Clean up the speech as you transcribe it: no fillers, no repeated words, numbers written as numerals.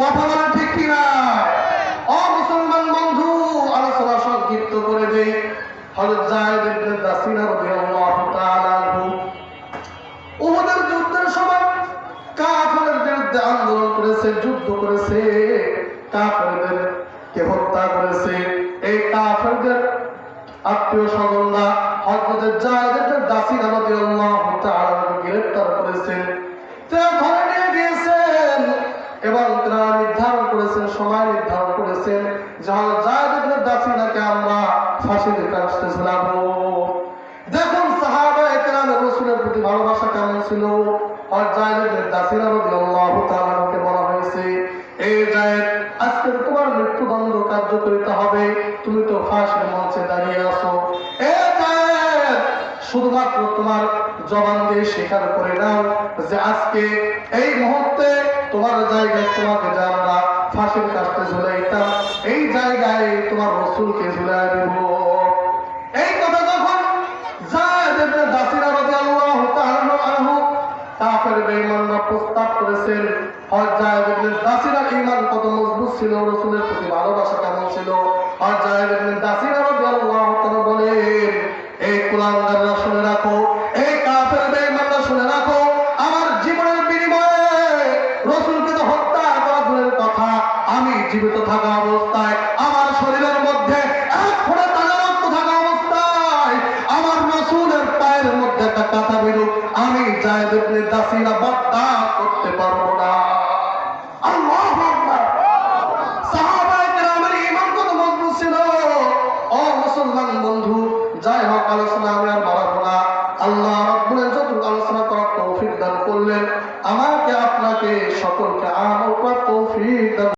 কথা বলা ঠিক কিনা? ও মুসলমান বন্ধু, আলোচনা সংক্ষিপ্ত করে দেই। হযরত যায়েদ ইবনে দাসিনা রাদিয়াল্লাহু তাআলা আনহু উহুদের যুদ্ধের সময় কাফেরদের বিরুদ্ধে আন্দোলন করেছে, যুদ্ধ করেছে, কাফেরদেরকে হত্যা করেছে। এই কাফেরদের আত্মীয় স্বজনরা হযরত যায়েদ ইবনে দাসিনা রাদিয়াল্লাহু তাআলা গ্রেফতার করেছেন, তারা ধরে নিয়ে গিয়েছেন এবং তারা নির্ধারণ করেছেন, সময় নির্ধারণ করেছেন যে যায়েদ ইবনে দাসিনাকে আমরা ফাঁসিতে কাস্টে ঝুলাবো। দেখুন সাহাবায়ে কেরামের রাসূলের প্রতি ভালোবাসা কেমন ছিল। আর যায়েদ ইবনে দাসিনা রাদিয়াল্লাহু তাআলাকে বলা হয়েছে, এই যায়েদ, আজকে তোমার মৃত্যুদণ্ড কার্যকরিত হবে, তুমি তো ফাঁসির মঞ্চে দাঁড়িয়ে আছো। এই যায়েদ, শুধুমাত্র তোমার জবান দিয়ে স্বীকার করে নাও যে আজকে এই মুহূর্তে তোমার জায়গায় তোমাকে যে আমরা ফাঁসির কাস্টে ঝুলাইতাম, এই জায়গায় তোমার রাসূলকে ঝুলাই দেব। এই কথা যখন যায়েদ ইবনে দাসিনা রাদিয়াল্লাহু তাআলা আনহু কাফের বেঈমানরা প্রস্তাব করেছেন, হযরত যায়েদ ইবনে দাসিনার ঈমান কত মজবুত ছিল, রাসূলের প্রতি ভালোবাসা কেমন ছিল। হযরত যায়েদ ইবনে দাসিনা রাদিয়াল্লাহু তাআলা বলেন, এই কুলাঙ্গাররা শুনে রাখো, এই কাফের বেঈমানরা শুনে রাখো, আমার জীবনের বিনিময়ে রাসূলকে তো হত্যা করা দূরের কথা, আমি জীবিত থাকা অবস্থায়